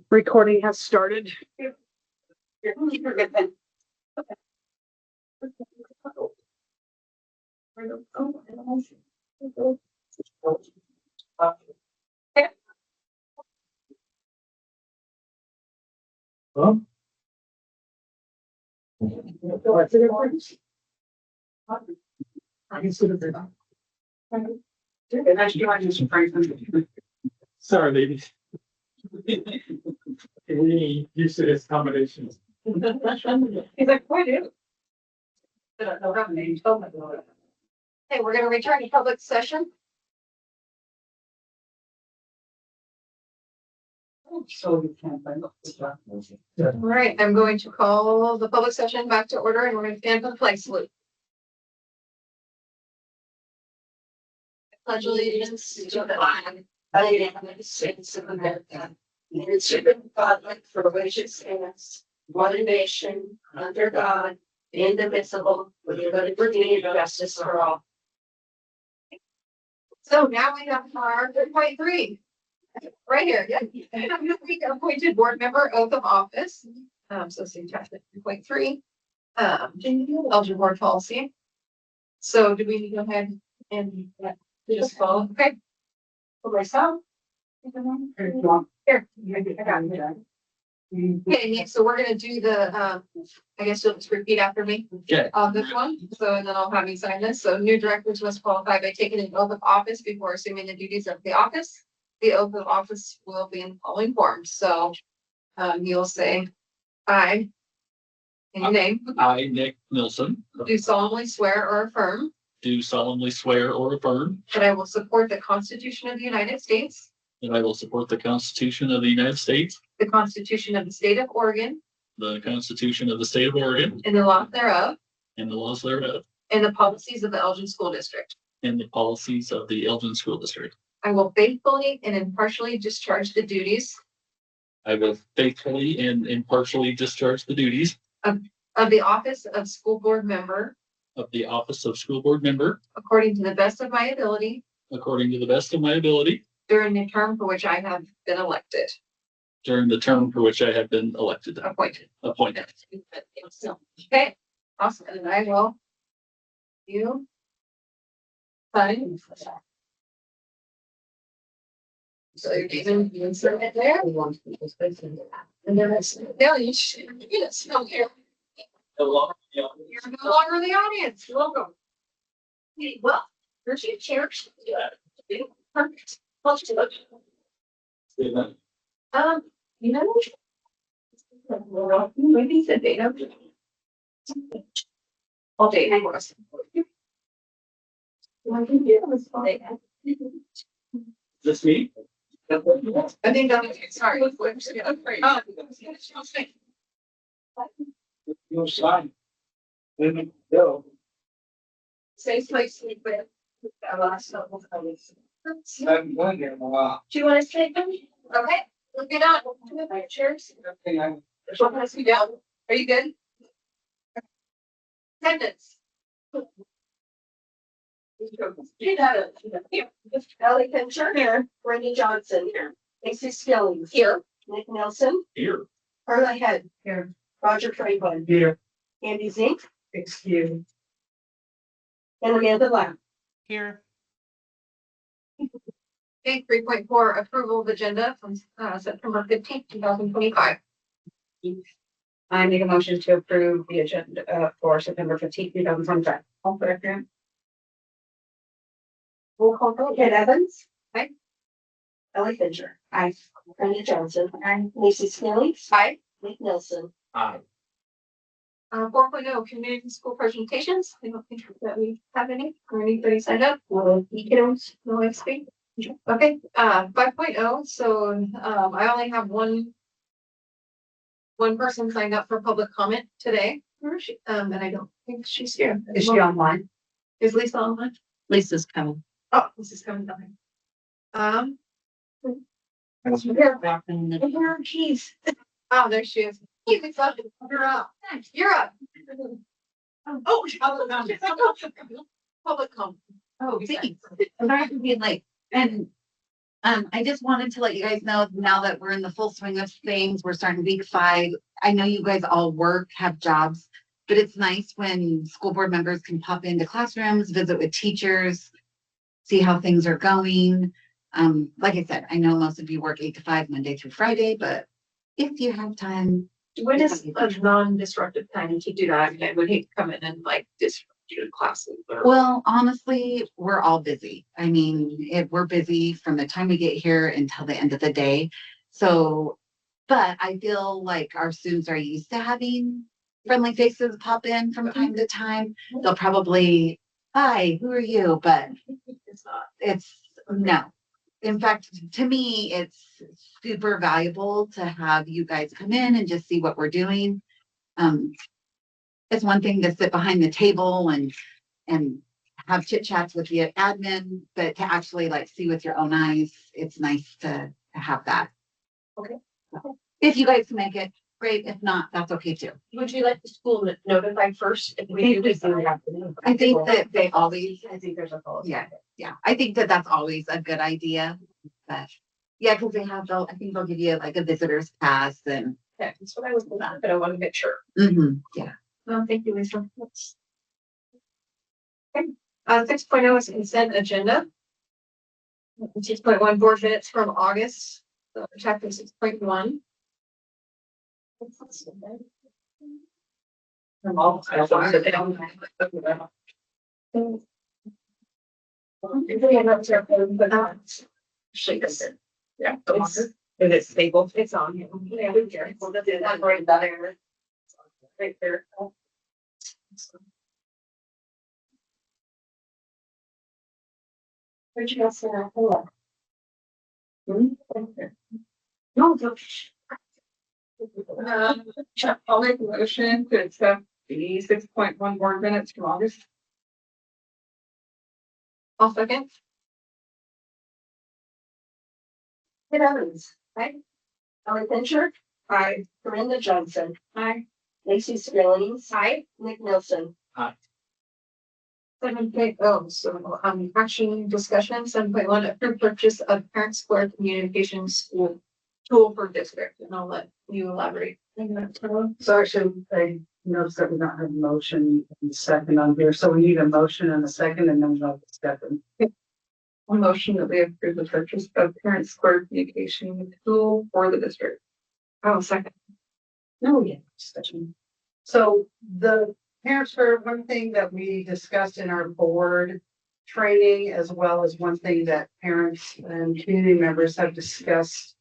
Recording has started. Sorry, ladies. We used to this combination. He's like, why do? Okay, we're gonna return to public session. So you can't find All right, I'm going to call the public session back to order and we're going to stand for the flag salute. Pledge allegiance to the flag of the United States of America and to the republic for which it stands, one nation, under God, indivisible, with liberty and justice for all. So now we have our 3.3. Right here, yeah. We appointed board member oath of office. So see attachment 3.3. Elgin board policy. So do we go ahead and just follow? Okay. For myself. Here. I got it. Okay, so we're gonna do the I guess you'll just repeat after me. Okay. This one, so and then I'll have you sign this. So new directors must qualify by taking an oath of office before assuming the duties of the office. The oath of office will be in the following forms. So you'll say, I, in your name, I, Nick Nilsson, do solemnly swear or affirm do solemnly swear or affirm that I will support the Constitution of the United States, that I will support the Constitution of the United States, the Constitution of the State of Oregon, the Constitution of the State of Oregon, and the laws thereof, and the laws thereof, and the policies of the Elgin School District. and the policies of the Elgin School District. I will faithfully and impartially discharge the duties I will faithfully and impartially discharge the duties of the office of school board member of the office of school board member according to the best of my ability according to the best of my ability during the term for which I have been elected, during the term for which I have been appointed. Okay, awesome. And I will. You. Sign. So you're even insert it there. And then it's, no, you should, it's still here. You're no longer in the audience. You're welcome. Hey, well, here's your chair. Perfect. You know. Maybe the data. All day. This me? I think that, sorry. No sign. Then go. Safe place to live. I'm going there in a while. Do you want to stay? Okay, look it up. My chairs. You down. Are you good? Attendance. Elgin here, Brittany Johnson here, Lacey Skillings Here. Nick Nelson, Here. Carla Head here, Roger Franklin, Here. Andy Zink, Excuse. and Amanda Lamb. Here. Okay, 3.4 approval of agenda from September 15th, 2025. I make a motion to approve the agenda for September 15th, 2025. All correct, Graham? Roll call vote, Ken Evans. Aye. Ellie Fincher. Aye. Brittany Johnson. Aye. Lacey Skillings. Aye. Nick Nelson. Aye. 4.0 community school presentations. I don't think that we have any or anybody signed up. No, You don't know XP. Okay, 5.0. So I only have one person signed up for public comment today. Where is she? And I don't think she's here. Is she online? Is Lisa online? Lisa's coming. Oh, this is coming down. Here, Keys. Oh, there she is. Keys, it's up. You're up. You're up. Oh, public comment. Oh, thanks. I'm not gonna be late. And I just wanted to let you guys know now that we're in the full swing of things, we're starting week 5. I know you guys all work, have jobs, but it's nice when school board members can pop into classrooms, visit with teachers, see how things are going. Like I said, I know most of you work 8 to 5, Monday through Friday, but if you have time, When is a non-disruptive time to do that? I mean, I would hate to come in and like disrupt your classes. well, honestly, we're all busy. I mean, we're busy from the time we get here until the end of the day. So, but I feel like our students are used to having friendly faces pop in from time to time. They'll probably, hi, who are you? But It's not. it's no. In fact, to me, it's super valuable to have you guys come in and just see what we're doing. Um, it's one thing to sit behind the table and have chit chats with the admin, but to actually like see with your own eyes, it's nice to have that. Okay. If you guys can make it, great. If not, that's okay too. Would you like the school notified first? If we do this, then we have to know. I think that they always, I think there's a policy. yeah, I think that that's always a good idea. But yeah, because I think they'll give you like a visitor's pass and, Yeah, that's what I was looking at, but I want to make sure. yeah. Well, thank you, Lisa. Okay, 6.0 is consent agenda. 6.1 board minutes from August, chapter 6.1. Yeah. Is it stable? It's on here. Yeah, we can. We'll just do that right there. Right there. Where'd you go, Sarah? Hello. No, I'll make a motion to accept the 6.1 board minutes from August. I'll second. Good Evans, right? Ellie Fincher, Aye. Corinda Johnson, Aye. Lacey Skillings, hi, Nick Nilsson. 7.0, so action discussion, 7.1, approved purchase of Parent Square Communication School tool for district, and I'll let you elaborate. So actually, I noticed that we don't have a motion and a second on here, so we need a motion and a second, and then we'll discuss them. A motion that we approve the purchase of Parent Square Communication tool for the district. Oh, second. No, yeah, discussion. So the parents for one thing that we discussed in our board training, as well as one thing that parents and community members have discussed.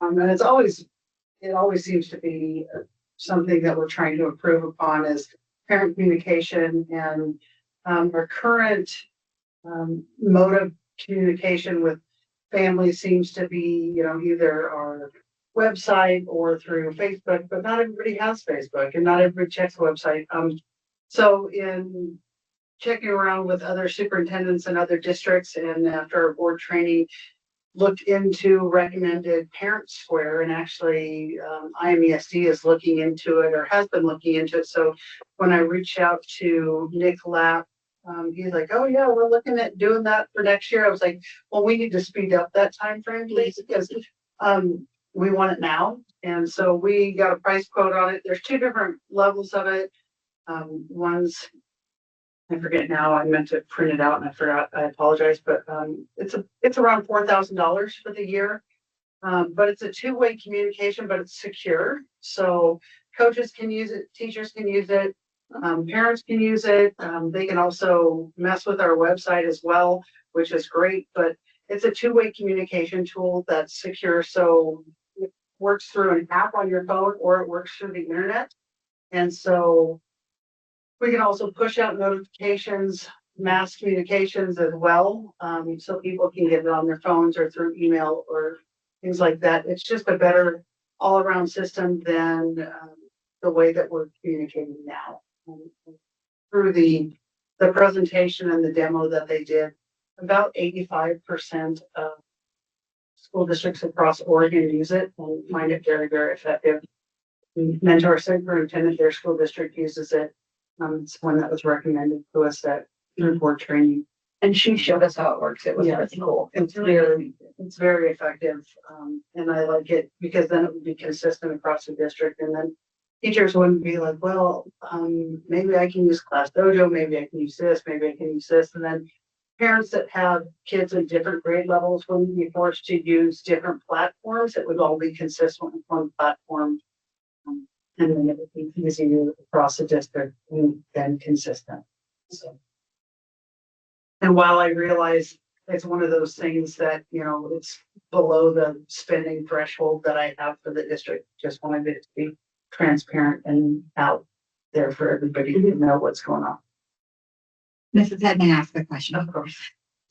And it always seems to be something that we're trying to improve upon is parent communication and our current mode of communication with families seems to be, either our website or through Facebook, but not everybody has Facebook and not everybody checks the website. So in checking around with other superintendents and other districts and after our board training, looked into recommended Parent Square, and actually IMESD is looking into it or has been looking into it. So when I reached out to Nick Lapp, he's like, oh yeah, we're looking at doing that for next year. I was like, well, we need to speed up that time frame, please, because we want it now. And so we got a price quote on it. There's 2 different levels of it. One's, I forget now, I meant to print it out and I forgot, I apologize, but it's around $4,000 for the year. But it's a 2-way communication, but it's secure. So coaches can use it, teachers can use it, parents can use it. They can also mess with our website as well, which is great, but it's a 2-way communication tool that's secure. So it works through an app on your phone or it works through the internet. And so we can also push out notifications, mass communications as well. So people can get it on their phones or through email or things like that. It's just a better all around system than the way that we're communicating now. Through the presentation and the demo that they did, about 85% of school districts across Oregon use it and find it very, very effective. Mentor superintendent, their school district uses it. It's one that was recommended to us at board training. And she showed us how it works. It was Yeah. pretty cool. It's very, it's very effective. And I like it because then it would be consistent across the district and then teachers wouldn't be like, well, maybe I can use Class Dojo, maybe I can use this, maybe I can use this. And then parents that have kids in different grade levels wouldn't be forced to use different platforms. It would all be consistent with one platform. And then it would be easier across the district and then consistent. So. And while I realize it's one of those things that, you know, it's below the spending threshold that I have for the district, just wanted it to be transparent and out there for everybody to know what's going on. Mrs. Head, may I ask a question? Of course.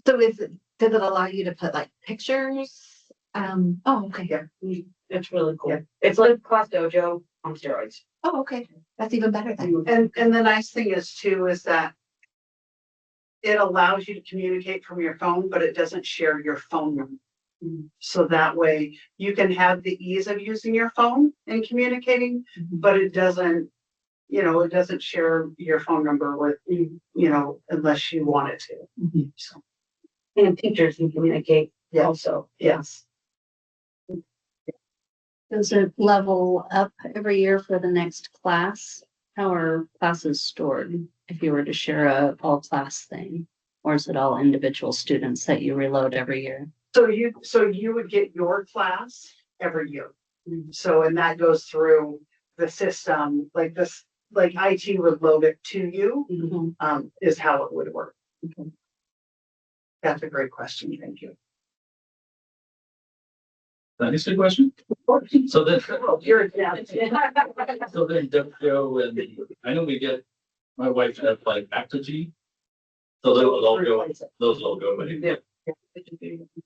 So does it allow you to put like pictures? Oh, okay. Yeah. It's really cool. Yeah. It's like Class Dojo on steroids. Oh, okay. That's even better then. And the nice thing is too, is that it allows you to communicate from your phone, but it doesn't share your phone number. So that way you can have the ease of using your phone and communicating, but it doesn't, you know, it doesn't share your phone number with you, you know, unless you want it to. So, And teachers can communicate Yeah. also. yes. Does it level up every year for the next class? How are classes stored if you were to share a all class thing? Or is it all individual students that you reload every year? So you would get your class every year. So, and that goes through the system, like this, like IT would load it to you, is how it would work. That's a great question. Thank you. That is a good question. So then, You're, so then Dojo and I know we get, my wife has like Actigy. So those will go away. Yeah.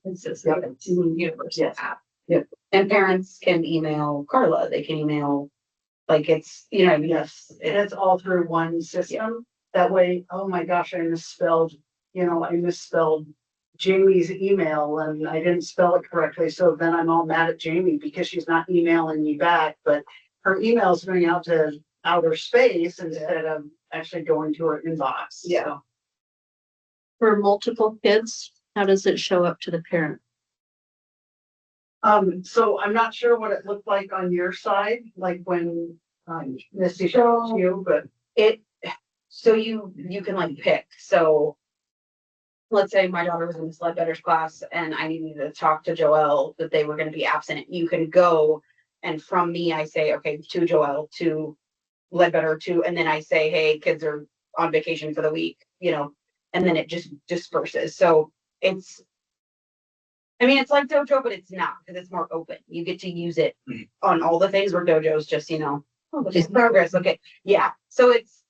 Consistent to universal Yes. app. And parents can email Carla, they can email, like it's, you know, yes, and it's all through one system. That way, oh my gosh, I misspelled, you know, I misspelled Jamie's email and I didn't spell it correctly. So then I'm all mad at Jamie because she's not emailing me back, but her email's going out to outer space instead of actually going to her inbox. Yeah. So, For multiple kids, how does it show up to the parent? so I'm not sure what it looked like on your side, like when Misty showed you, but So you can like pick, so. Let's say my daughter was in Miss Ledbetter's class and I needed to talk to Joelle that they were gonna be absent, you can go. And from me, I say, okay, to Joelle, to Ledbetter, and then I say, hey, kids are on vacation for the week, you know. And then it just disperses, so it's. I mean, it's like Dojo, but it's not, because it's more open, you get to use it on all the things where Dojo's just, you know, oh, look at progress, okay, yeah, so it's.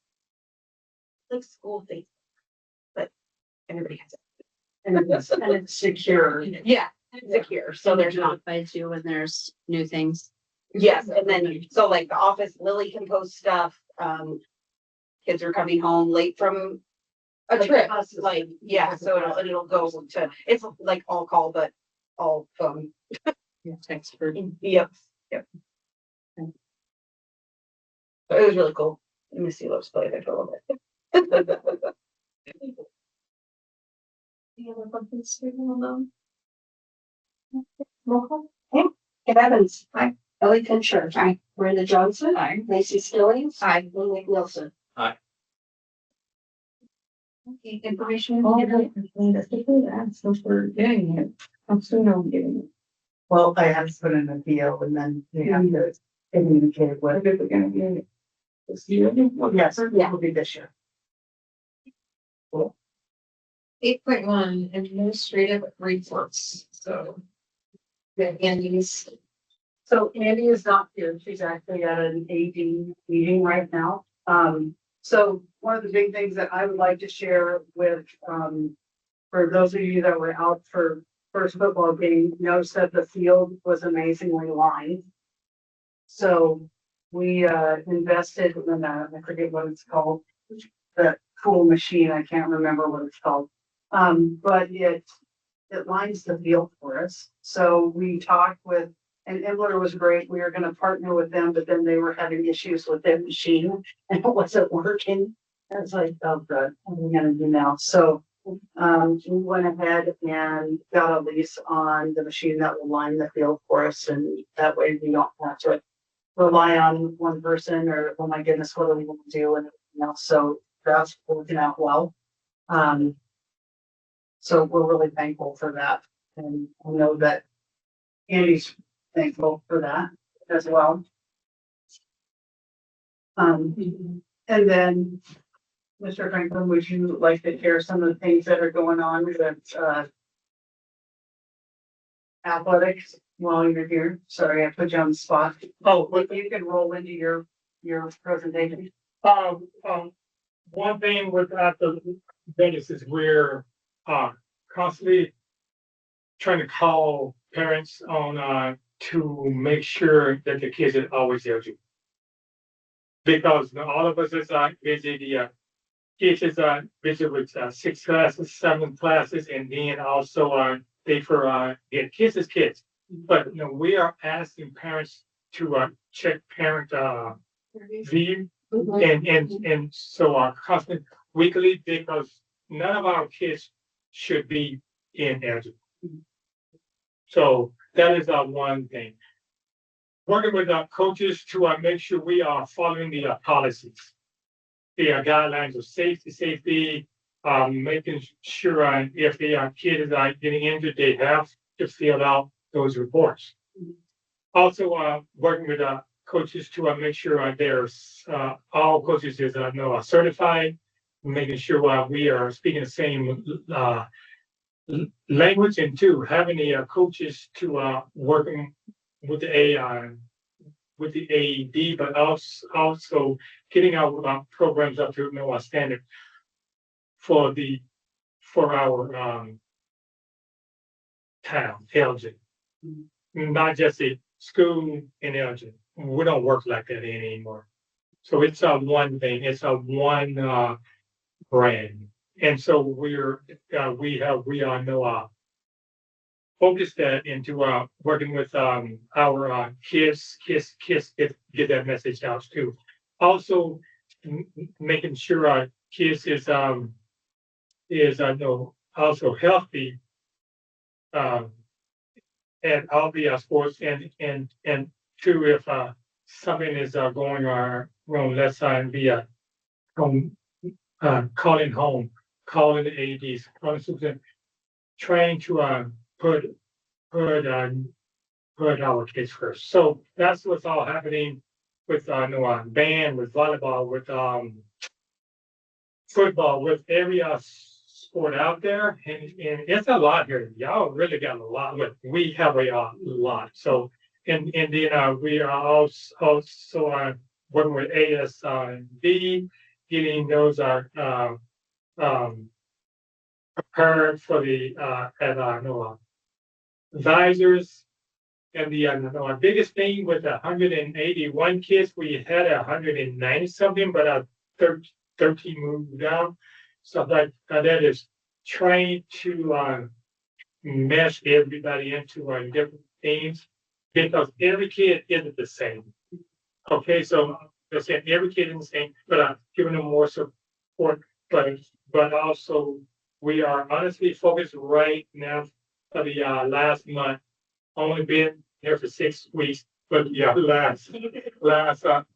Like school things. But everybody has it. and it's secure. Yeah, secure, so there's not, Notifies you when there's new things. yes, and then, so like the office, Lily can post stuff, kids are coming home late from a Like trip, buses. like, yeah, so it'll go to, it's like all call, but all phone. Text for. Yep. But it was really cool. Missy loves play there for a little bit. Any other questions for them? Roll call. Okay. Ed Evans. Hi. Ellie Fincher. Hi. Brenda Johnson. Hi. Lacey Skillings. Hi. Lynn Wilson. Hi. Okay, information. So we're getting it. I'm soon I'm getting it. Well, I have to put in a PO and then we have to communicate What with. is it gonna be in it? This year? Yes, it will be this year. 8.1 administrative reports, so. The Andy's. So Andy is not here. She's actually at an AD meeting right now. So one of the big things that I would like to share with, for those of you that were out for first football game, notice that the field was amazingly lined. So we, invested in I forget what it's called, that cool machine. I can't remember what it's called. But it lines the field for us. So we talked with, and Embler was great. We were gonna partner with them, but then they were having issues with their machine and it wasn't working. I was like, oh, good, what are we gonna do now? So We went ahead and got a lease on the machine that will line the field for us, and that way we don't have to rely on one person or, oh my goodness, what are we gonna do and everything else. So that's working out well. So we're really thankful for that. And I know that Andy's thankful for that as well. And then, Mr. Franklin, would you like to share some of the things that are going on with athletics while you're here? Sorry, I put you on the spot. Oh, But you can roll into your presentation. one thing with the Vegas is we're constantly trying to call parents on to make sure that the kids are always eligible. Because all of us is busy, the kids is busy with 6 classes, 7 classes, and then also they for get kids as kids. But we are asking parents to check parent view and so constant weekly, because none of our kids should be ineligible. So that is our one thing. Working with our coaches to make sure we are following the policies, the guidelines of safety, making sure if the kid is getting injured, they have to fill out those reports. Also, working with coaches to make sure there's all coaches is certified, making sure we are speaking the same language, and two, having the coaches to working with the AED, but also getting our programs up to a standard for our town, Elgin. Not just a school in Elgin. We don't work like that anymore. So it's a one thing. It's a one brand, and so we are focus that into working with our kids get that message out too. Also making sure our kids is also healthy at all the sports, and two, if something is going wrong, let's be home, calling home, calling the AEDs, calling Susan, trying to put our kids first. So that's what's all happening with band, with volleyball, with football, with every sport out there, and it's a lot here. Y'all really got a lot. But we have a lot. So and then we are also working with ASB, getting those prepared for the advisors. And the biggest thing with 181 kids, we had 190 something, but 13 moved down. So that is trying to mesh everybody into different themes, because every kid isn't the same. Okay, so I said every kid isn't the same, but giving them more support. But also we are honestly focused right now for the last month. Only been here for 6 weeks, but yeah, last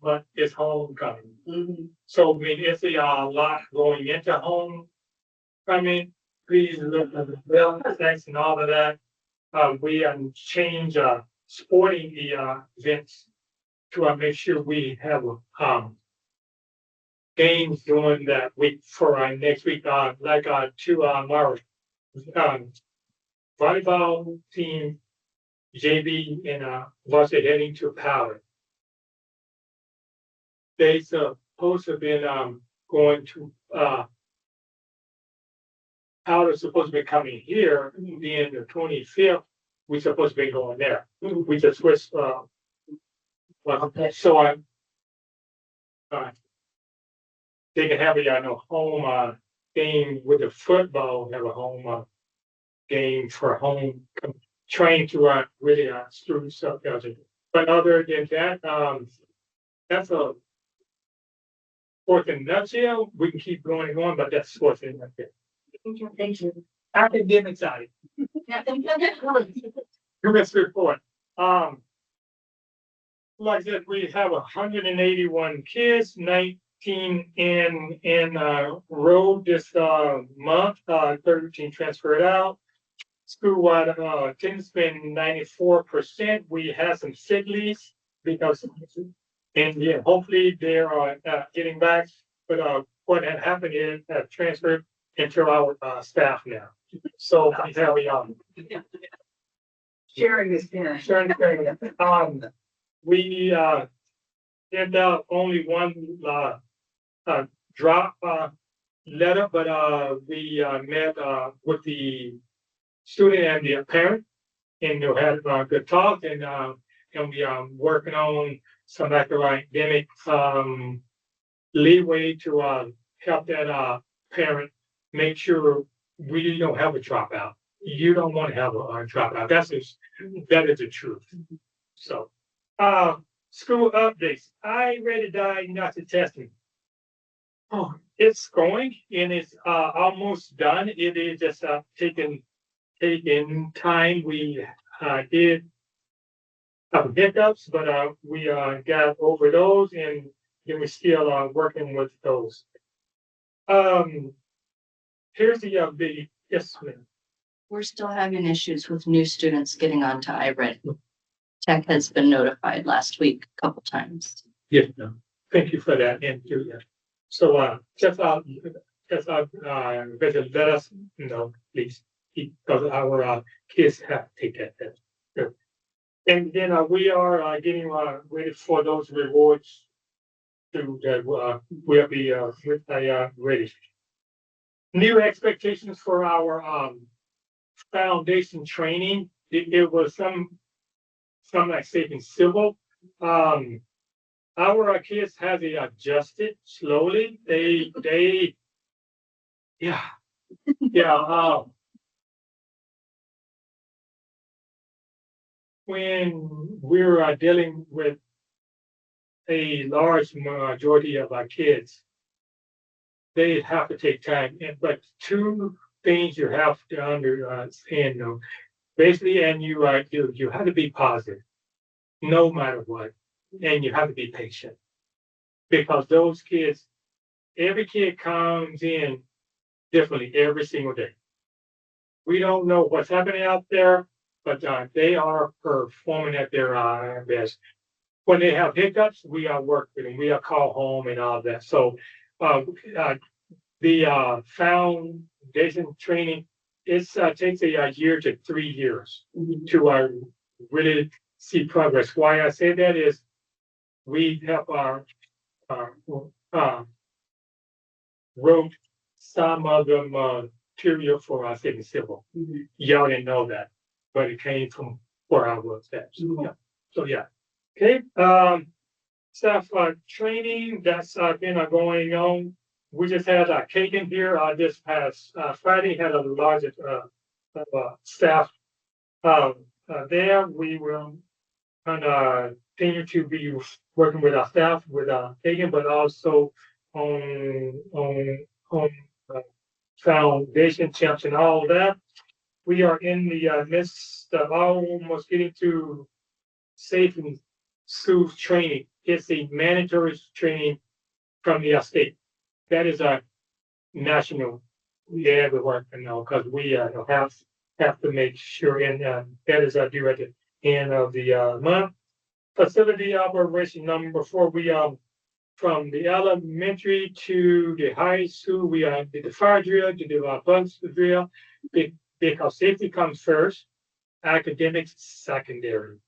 month is homecoming. So I mean, it's a lot going into homecoming. Please look at the bill text and all of that. We change sporting the events to make sure we have games during that week for next week. Like to our volleyball team, JV and varsity heading to Power. They supposed to have been going to Powder's supposed to be coming here in the 25th. We're supposed to be going there. We just switched so they can have a home game with the football, have a home game for home trying to really screw stuff out. But other than that, that's a sports in a nutshell. We can keep going and going, but that's sports in a nutshell. Thank you. Academic side. Commence report. Like I said, we have 181 kids, 19 in road this month, 13 transferred out. School-wide attendance been 94%. We had some sick leaves because, and yeah, hopefully they're getting back. But what had happened is have transferred into our staff now. So we Sharing is caring. we sent out only one drop letter, but we met with the student and the parent, and you had a good talk, and we working on some academic leeway to help that parent make sure we don't have a dropout. You don't want to have a dropout. That is the truth. So, school updates. I read diagnostic testing. Oh, it's going and it's almost done. It is just taking time. We did have hiccups, but we got over those, and then we're still working with those. Here's the update. Yes, ma'am. We're still having issues with new students getting onto iReady. Tech has been notified last week a couple times. Yes, no. Thank you for that. And yeah. So just let us know, please, because our kids have to take that test. Good. And then we are getting ready for those rewards to that will be ready. New expectations for our foundation training. It was some like saving civil. Our kids have adjusted slowly. Yeah. When we're dealing with a large majority of our kids, they have to take time. But two things you have to understand, though, basically, and you have to be positive, no matter what, and you have to be patient, because those kids, every kid comes in differently every single day. We don't know what's happening out there, but they are performing at their best. When they have hiccups, we are working with them. We are call home and all that. So the foundation training, it takes a year to 3 years to really see progress. Why I say that is we have wrote some of the material for our city civil. Y'all didn't know that, but it came from where I was at. So yeah. Okay. Staff training that's been going on. We just had a cake in here this past Friday, had a large staff there. We will continue to be working with our staff with taking, but also on foundation champs and all that. We are in the midst of almost getting to safe and school training. It's a mandatory training from the state. That is a national. We have to work now because we have to make sure, and that is due at the end of the month. Facility operation number 4. We from the elementary to the high school. We did the fire drill, did the bunch drill, because safety comes first, academics secondary.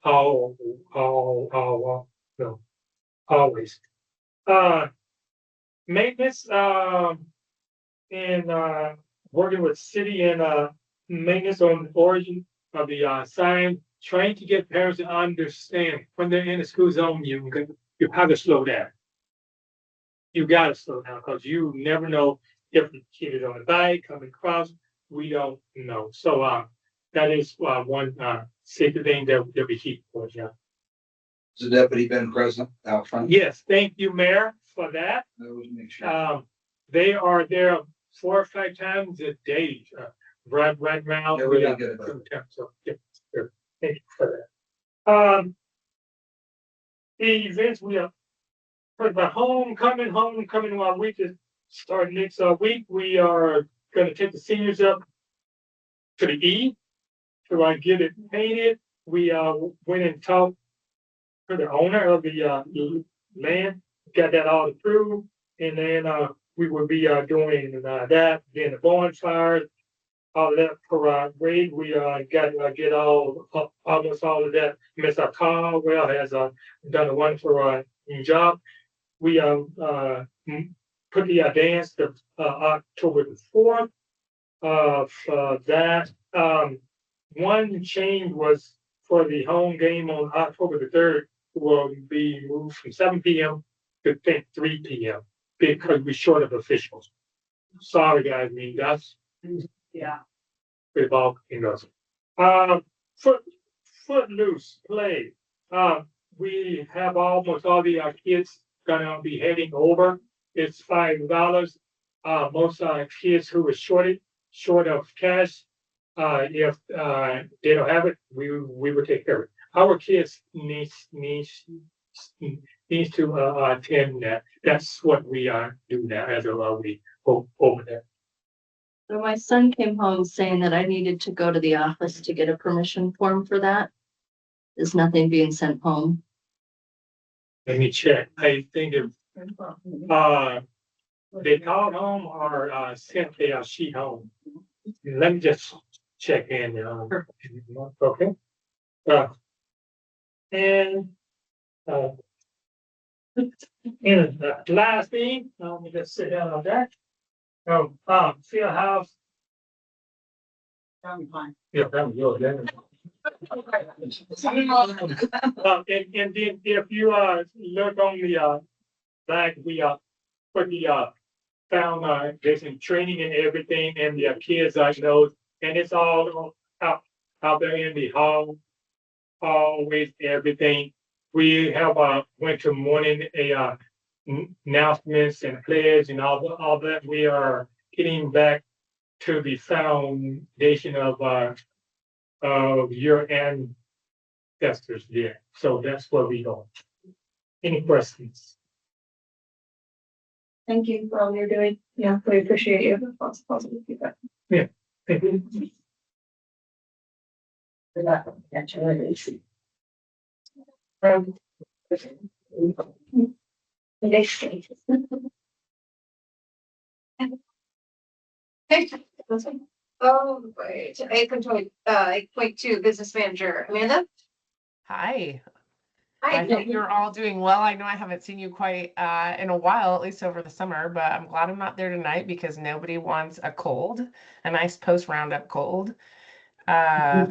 No, always. Maintenance and working with city and maintenance on the origin of the sign, trying to get parents to understand when they're in the school zone, you have to slow down. You got to slow down because you never know if the kid is on a bike coming across. We don't know. So that is one safety thing that we keep for. Yeah. Has the deputy been present out front? Yes, thank you, Mayor, for that. That was make sure. They are there 4 or 5 times a day, right now. Yeah, we're gonna get it done. So, yeah, sure. Thank you for that. The events we are, for the homecoming week is starting next week. We are gonna take the seniors up to the E to get it painted. We went and talked to the owner of the land, got that all approved, and then we will be doing that, then the bonfire, all of that parade. We got get almost all of that. Mr. Caldwell has done a wonderful job. We put the dance to October the 4th. For that, one change was for the home game on October the 3rd will be moved from 7 p.m. to 3 p.m. because we're short of officials. Sorry, guys, I mean, that's Yeah. pretty ball, you know. Footloose play. We have almost all the kids gonna be heading over. It's $5. Most kids who are short of cash, if they don't have it, we will take care of it. Our kids needs to attend that. That's what we do now as we go over there. So my son came home saying that I needed to go to the office to get a permission form for that. There's nothing being sent home. Let me check. I think if they called home or sent a sheet home. Let me just check in. Okay. And and the last thing, let me just sit down on that. Field house. That'll be fine. Yeah, that was yours. And then if you look on the back, we put the found there's some training and everything, and the kids I know, and it's all out there in the hallways, everything. We have winter morning announcements and pledge and all that. We are getting back to the foundation of your ancestors there. So that's where we go. Any questions? Thank you for all you're doing. Yeah, we appreciate you. Lots of positive feedback. Thank you. Hey. Oh, wait, 8.2 business manager, Amanda? Hi, Hi. I hope you're all doing well. I know I haven't seen you quite in a while, at least over the summer, but I'm glad I'm not there tonight because nobody wants a cold, a nice post roundup cold. I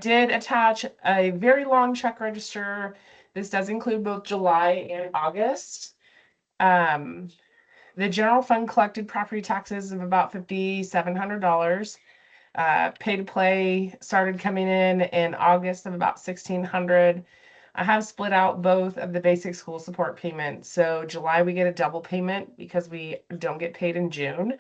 did attach a very long check register. This does include both July and August. The general fund collected property taxes of about $5,700. Pay to play started coming in August of about $1,600. I have split out both of the basic school support payments. So July we get a double payment because we don't get paid in June.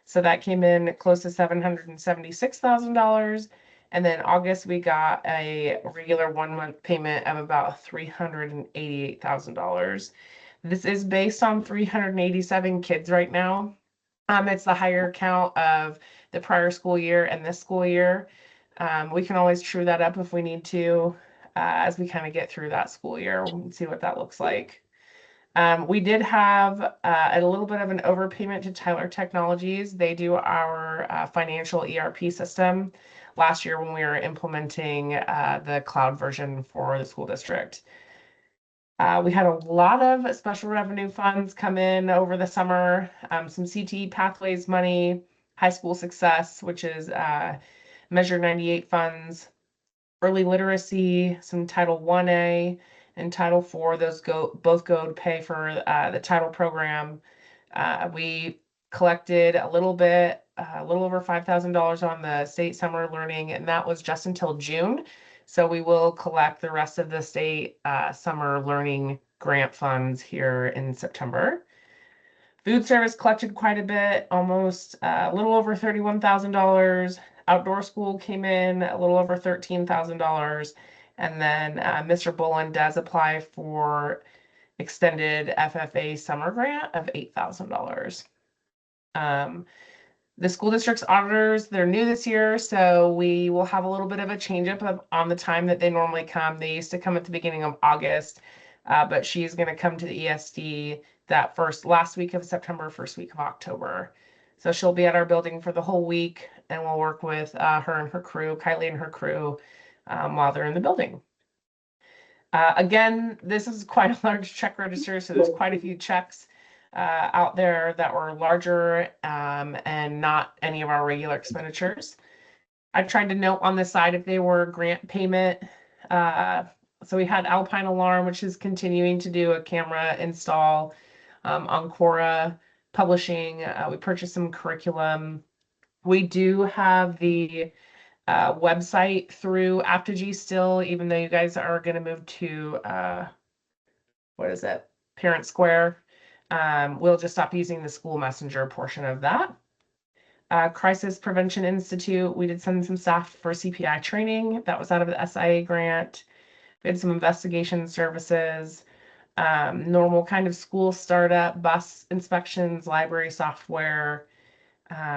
So that came in close to $776,000. And then August we got a regular 1 month payment of about $388,000. This is based on 387 kids right now. It's the higher count of the prior school year and this school year. We can always true that up if we need to, as we kind of get through that school year and see what that looks like. We did have a little bit of an overpayment to Tyler Technologies. They do our financial ERP system last year when we were implementing the cloud version for the school district. We had a lot of special revenue funds come in over the summer, some CTE pathways money, high school success, which is Measure 98 funds, early literacy, some Title 1A and Title 4. Those both go to pay for the title program. We collected a little over $5,000 on the state summer learning, and that was just until June. So we will collect the rest of the state summer learning grant funds here in September. Food service collected quite a bit, almost a little over $31,000. Outdoor school came in a little over $13,000. And then Mr. Bullen does apply for extended FFA summer grant of $8,000. The school district's auditors, they're new this year, so we will have a little bit of a change up on the time that they normally come. They used to come at the beginning of August, but she's going to come to the ESD that last week of September, first week of October. So she'll be at our building for the whole week, and we'll work with her and her crew, Kylie and her crew, while they're in the building. Again, this is quite a large check register, so there's quite a few checks out there that were larger and not any of our regular expenditures. I tried to note on the side if they were grant payment. So we had Alpine Alarm, which is continuing to do a camera install. Ancora Publishing, we purchased some curriculum. We do have the website through Apogee still, even though you guys are going to move to what is it, Parent Square. We'll just stop using the school messenger portion of that. Crisis Prevention Institute, we did send some staff for CPI training. That was out of the SIA grant. We had some investigation services, normal kind of school startup, bus inspections, library software.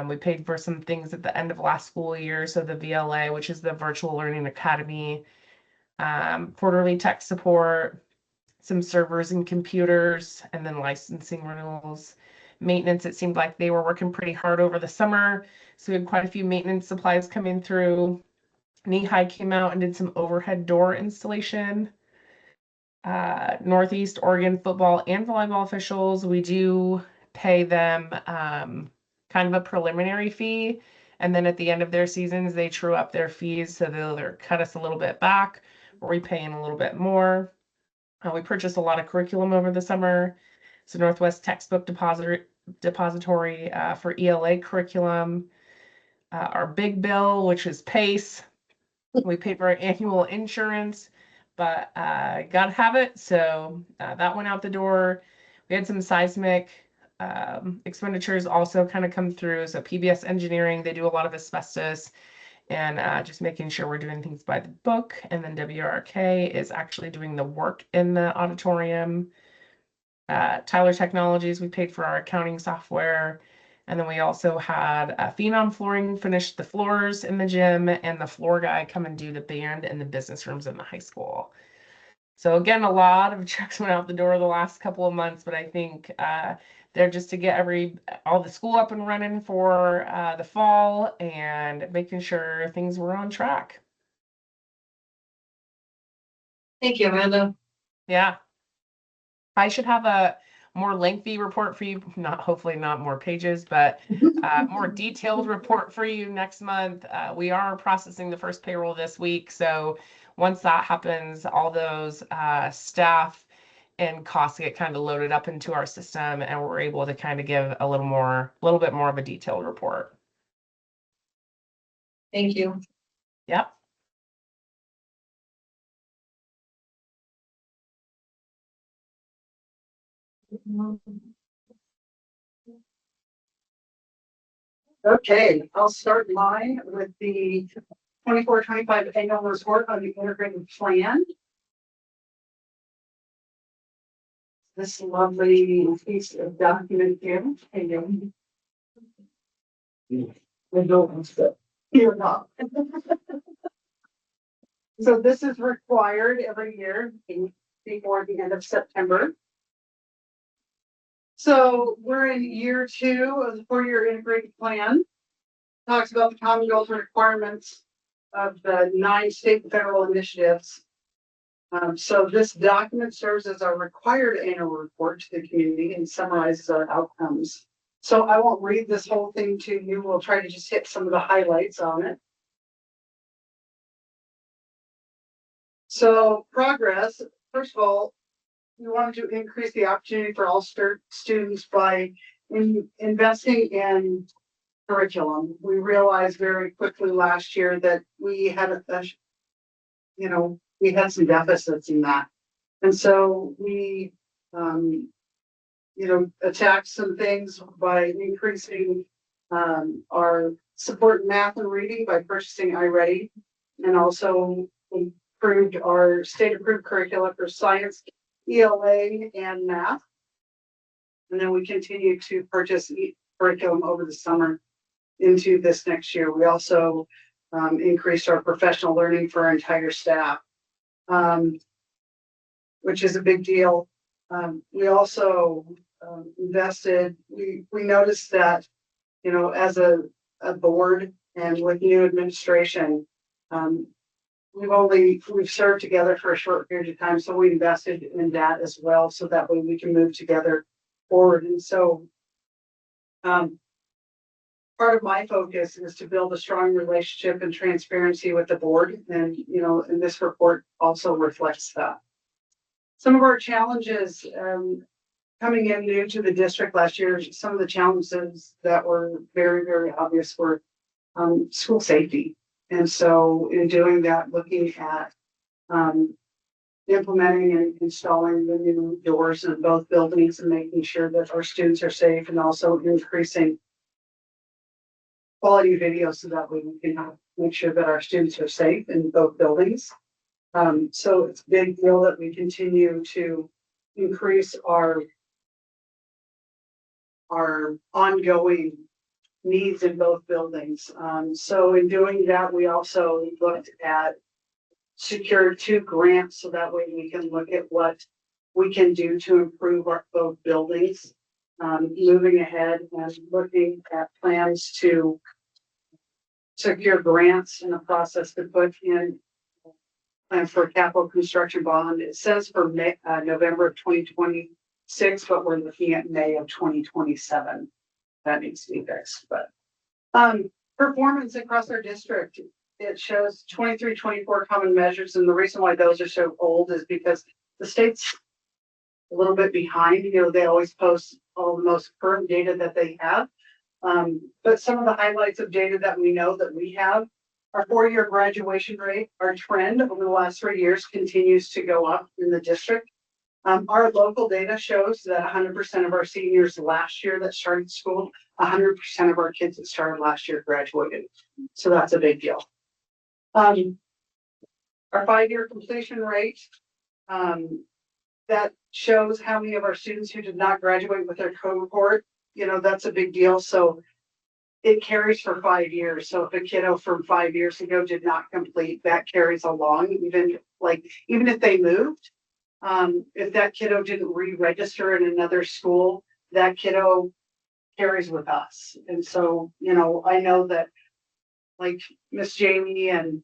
We paid for some things at the end of last school year. So the VLA, which is the Virtual Learning Academy, quarterly tech support, some servers and computers, and then licensing renewals. Maintenance, it seemed like they were working pretty hard over the summer. So we had quite a few maintenance supplies coming through. Knee High came out and did some overhead door installation. Northeast Oregon football and volleyball officials, we do pay them kind of a preliminary fee. And then at the end of their seasons, they true up their fees. So they'll either cut us a little bit back or we pay in a little bit more. We purchased a lot of curriculum over the summer. So Northwest Textbook Depository for ELA curriculum. Our big bill, which is PACE. We paid for our annual insurance, but gotta have it. So that went out the door. We had some seismic expenditures also kind of come through. So PBS Engineering, they do a lot of asbestos and just making sure we're doing things by the book. And then WRK is actually doing the work in the auditorium. Tyler Technologies, we paid for our accounting software. And then we also had Phenom Flooring finish the floors in the gym and the floor guy come and do the band and the business rooms in the high school. So again, a lot of checks went out the door the last couple of months, but I think they're just to get all the school up and running for the fall and making sure things were on track. Thank you, Amanda. Yeah. I should have a more lengthy report for you, hopefully not more pages, but more detailed report for you next month. We are processing the first payroll this week. So once that happens, all those staff and costs get kind of loaded up into our system and we're able to kind of give a little bit more of a detailed report. Thank you. Yep. Okay, I'll start mine with the 24-25 annual report on the integrated plan. This lovely piece of document here. You're not. So this is required every year before the end of September. So we're in year 2 of the 4-year integrated plan. Talks about the common goals and requirements of the 9 state and federal initiatives. So this document serves as our required annual report to the community and summarizes our outcomes. So I won't read this whole thing to you. We'll try to just hit some of the highlights on it. So progress, first of all, we wanted to increase the opportunity for all students by investing in curriculum. We realized very quickly last year that we had we had some deficits in that. And so we attack some things by increasing our support in math and reading by purchasing iReady, and also improved our state approved curricula for science, ELA, and math. And then we continue to purchase curriculum over the summer into this next year. We also increased our professional learning for our entire staff, which is a big deal. We also invested, we noticed that, as a board and with new administration, we've served together for a short period of time. So we invested in that as well. So that way we can move together forward. And so part of my focus is to build a strong relationship and transparency with the board. And, and this report also reflects that. Some of our challenges coming in new to the district last year, some of the challenges that were very, very obvious were school safety. And so in doing that, looking at implementing and installing the new doors in both buildings and making sure that our students are safe, and also increasing quality video so that way we can make sure that our students are safe in both buildings. So it's a big deal that we continue to increase our ongoing needs in both buildings. So in doing that, we also looked at secured 2 grants so that way we can look at what we can do to improve our both buildings. Moving ahead and looking at plans to secure grants in a process to put in and for capital construction bond. It says for November of 2026, but we're looking at May of 2027. That needs to be fixed. But performance across our district, it shows 23-24 common measures, and the reason why those are so old is because the state's a little bit behind. They always post all the most current data that they have. But some of the highlights of data that we know that we have, our 4-year graduation rate, our trend over the last 3 years continues to go up in the district. Our local data shows that 100% of our seniors last year that started school, 100% of our kids that started last year graduated. So that's a big deal. Our 5-year completion rate, that shows how many of our students who did not graduate with their cohort, that's a big deal. So it carries for 5 years. So if a kiddo from 5 years ago did not complete, that carries along, even if they moved. If that kiddo didn't re-register in another school, that kiddo carries with us. And so, I know that like Miss Jamie and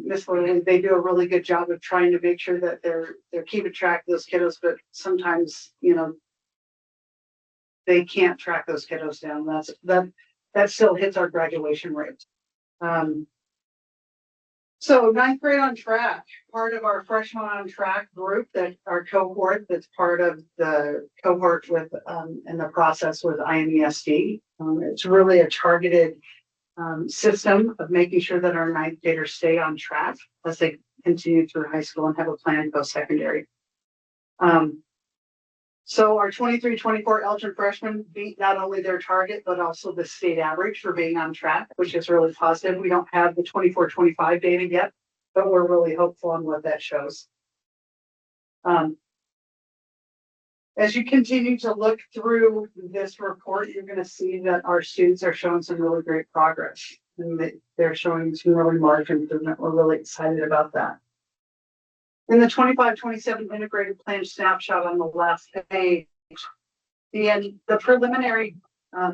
Miss Lily, they do a really good job of trying to make sure that they're keeping track of those kiddos, but sometimes, they can't track those kiddos down. That still hits our graduation rate. So 9th grade on track, part of our freshman on track group, that our cohort, that's part of the cohort with in the process with IMESD. It's really a targeted system of making sure that our 9th graders stay on track as they continue through high school and have a plan to go secondary. So our 23-24 Elgin freshmen beat not only their target, but also the state average for being on track, which is really positive. We don't have the 24-25 data yet, but we're really hopeful on what that shows. As you continue to look through this report, you're going to see that our students are showing some really great progress, and they're showing some really large improvement. We're really excited about that. In the 25-27 integrated plan snapshot on the last page, the preliminary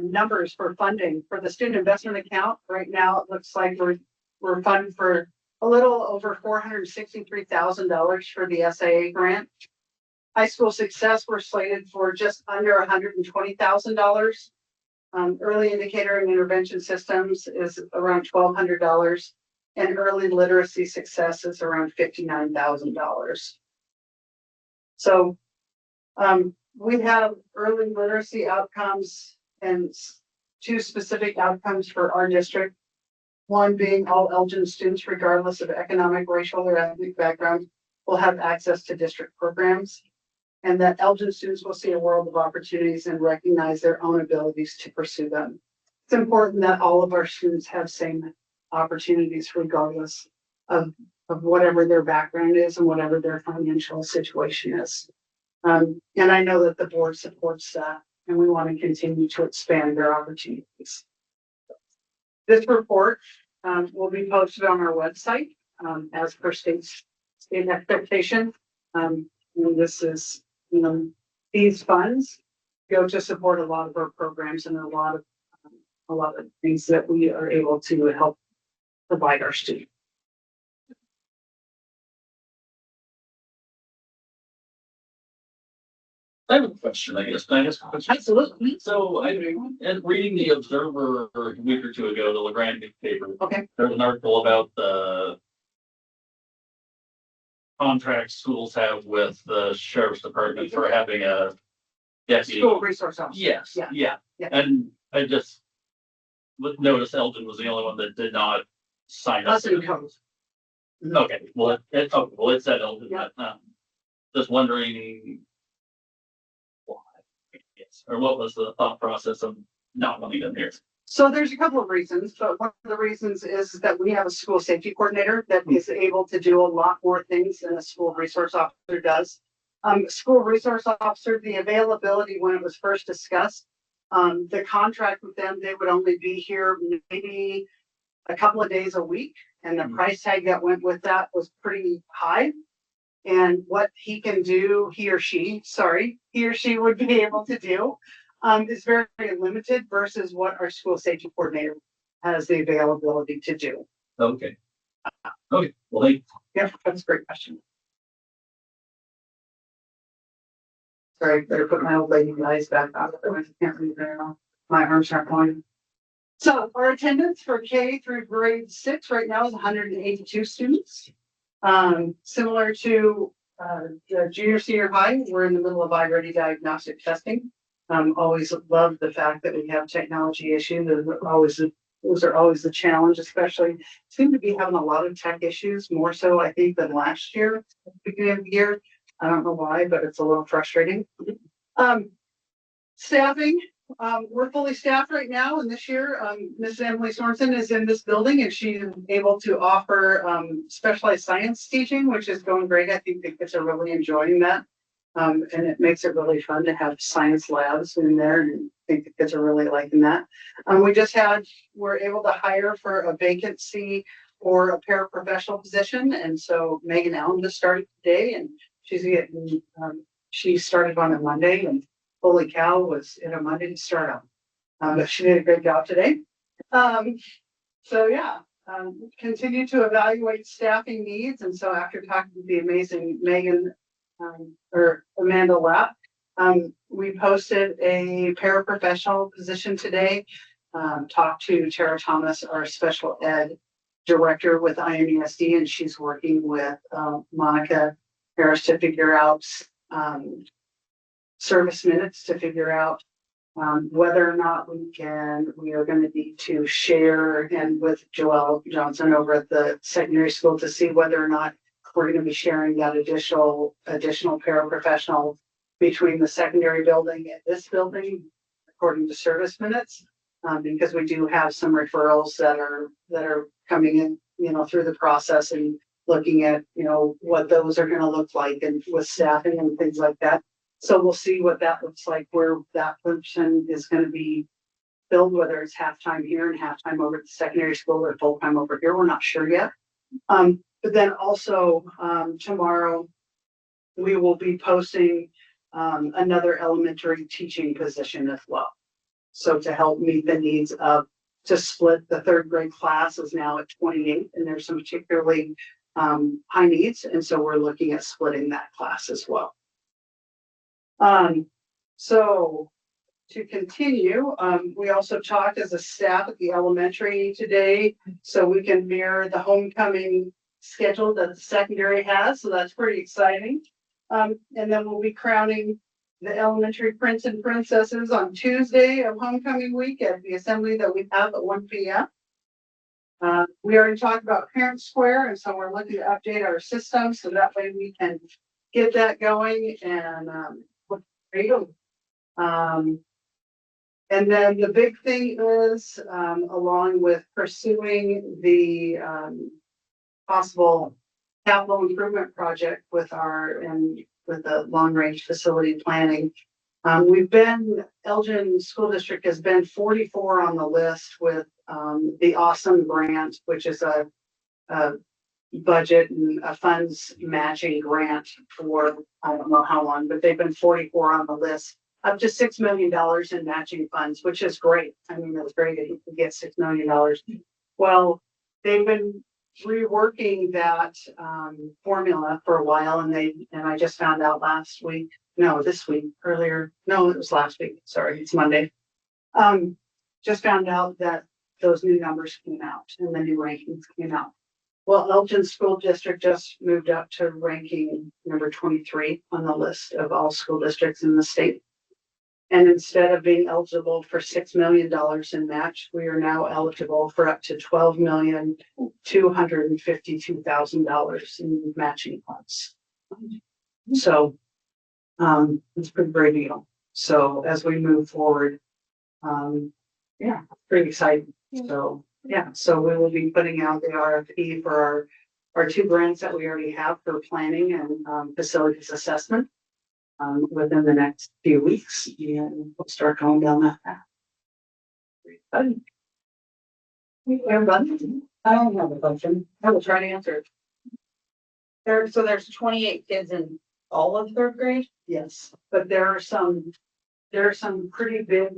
numbers for funding for the student investment account, right now it looks like we're funded for a little over $463,000 for the SAA grant. High school success, we're slated for just under $120,000. Early indicator and intervention systems is around $1,200. And early literacy success is around $59,000. So we have early literacy outcomes and 2 specific outcomes for our district. One being all Elgin students, regardless of economic, racial, or ethnic background, will have access to district programs. and that Elgin students will see a world of opportunities and recognize their own abilities to pursue them. It's important that all of our students have same opportunities regardless of whatever their background is and whatever their financial situation is. And I know that the board supports that, and we want to continue to expand their opportunities. This report will be posted on our website as per state expectation. And this is, these funds go to support a lot of our programs and a lot of things that we are able to help provide our students. I have a question, I guess. Can I ask a question? Absolutely. So and reading the Observer a week or two ago, the LeGrand paper. Okay. There was an article about the contracts schools have with the sheriff's department for having a deputy. School resource officer. Yes, Yeah. and I just noticed Elgin was the only one that did not sign up. Us and codes. Okay, well, it said Elgin, but, just wondering why, yes, or what was the thought process of not wanting them here? So there's a couple of reasons, but one of the reasons is that we have a school safety coordinator that is able to do a lot more things than a school resource officer does. School resource officer, the availability when it was first discussed, the contract with them, they would only be here maybe a couple of days a week. And the price tag that went with that was pretty high. And what he can do, he or she would be able to do is very, very limited versus what our school safety coordinator has the availability to do. Okay. Okay, well, Yeah, that's a great question. Sorry, better put my old lady eyes back on. I can't read very well. My arms aren't going. So our attendance for K through grade 6 right now is 182 students. Similar to the junior senior high, we're in the middle of iReady diagnostic testing. Always love the fact that we have technology issues. Those are always the challenge, especially seem to be having a lot of tech issues, more so I think than last year, at the beginning of the year. I don't know why, but it's a little frustrating. Staffing, we're fully staffed right now, and this year, Ms. Emily Sorensen is in this building and she's able to offer specialized science teaching, which is going great. I think the kids are really enjoying that. And it makes it really fun to have science labs in there, and I think the kids are really liking that. We're able to hire for a vacancy or a paraprofessional position, and so Megan Allen just started today, and she started on a Monday, and holy cow, was it a Monday to start on. But she did a great job today. Continue to evaluate staffing needs, and so after talking to the amazing Megan or Amanda Lapp, we posted a paraprofessional position today. Talked to Tara Thomas, our special ed director with IMESD, and she's working with Monica Harris to figure out service minutes to figure out whether or not we are going to need to share and with Joelle Johnson over at the secondary school to see whether or not we're going to be sharing that additional paraprofessional between the secondary building and this building, according to service minutes, because we do have some referrals that are coming in, through the process and looking at, what those are going to look like and with staffing and things like that. So we'll see what that looks like, where that person is going to be filled, whether it's half-time here and half-time over at the secondary school or full-time over here. We're not sure yet. But then also tomorrow, we will be posting another elementary teaching position as well. So to help meet the needs to split the 3rd grade class is now at 28, and there's some particularly high needs. And so we're looking at splitting that class as well. So to continue, we also talked as a staff at the elementary today, so we can mirror the homecoming schedule that the secondary has. So that's pretty exciting. And then we'll be crowning the elementary prince and princesses on Tuesday of homecoming week at the assembly that we have at 1 p.m. We already talked about Parent Square, and so we're looking to update our system so that way we can get that going and, there you go. And then the big thing is, along with pursuing the, possible capital improvement project with with the long range facility planning. Elgin School District has been 44 on the list with, the Awesome Grant, which is a budget and a funds matching grant for, I don't know how long, but they've been 44 on the list. Up to $6 million in matching funds, which is great. I mean, it's great that you can get $6 million. Well, they've been reworking that formula for a while, and I just found out this week, earlier. No, it was last week. Sorry, it's Monday. Just found out that those new numbers came out and the new rankings came out. Well, Elgin School District just moved up to ranking number 23 on the list of all school districts in the state. And instead of being eligible for $6 million in match, we are now eligible for up to $12,252,000 in matching funds. So, it's a pretty great deal. So as we move forward, pretty exciting. So, so we will be putting out the RFP for our 2 grants that we already have for planning and facilities assessment. Within the next few weeks, and we'll start going down that path. Everybody? I don't have a question. I will try to answer it. There's 28 kids in all of 3rd grade? Yes, but there are some pretty big,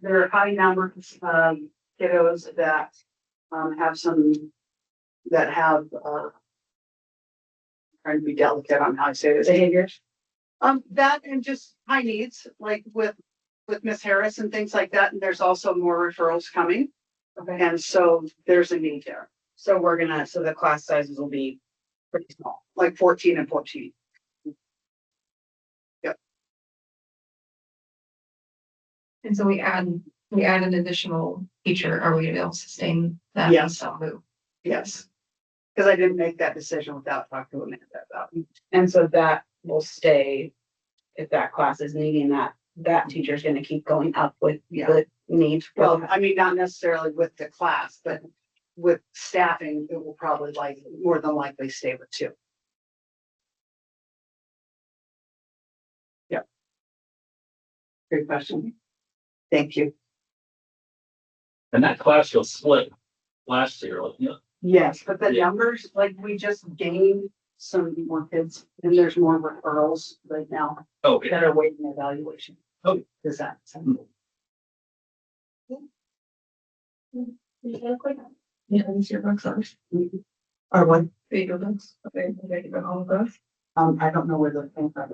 there are high numbers of kiddos that have trying to be delicate on how I say this. Behaviors? That and just high needs, like with Miss Harris and things like that. And there's also more referrals coming. Okay. And so there's a need there, So the class sizes will be pretty small. like 14 and 14. Yep. And so we add an additional teacher. Are we gonna be able to sustain that? Yes. Move? Yes. Because I didn't make that decision without talking to Amanda about it. And so that will stay, if that class is needing that teacher's gonna keep going up with the need. Well, I mean, not necessarily with the class, but with staffing, it will probably more than likely stay with 2. Yep. Great question. Thank you. And that class was split last year, wasn't it? Yes, but the Yeah. numbers, we just gained some more kids and there's more referrals right now Okay. that are waiting evaluation. Oh. Does that? Yeah, these your books are. Or what? Bigger books. Okay, about all of those. I don't know where those came from.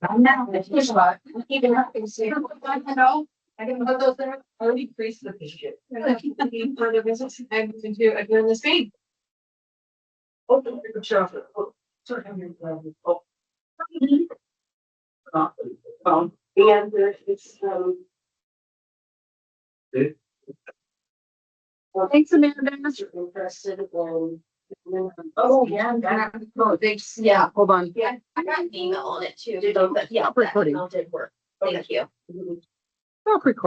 I'm now, here's what, even having zero, I know, I can put those there, already increased the budget. Further business, I'm going to adjourn this meeting. Open the shop. Sorry. And it's, well, thanks, Amanda. You're interested in. Oh, yeah. Yeah, hold on. Yeah, I got an email on it too. Yeah, Recording. that did work. Thank you. I'll record.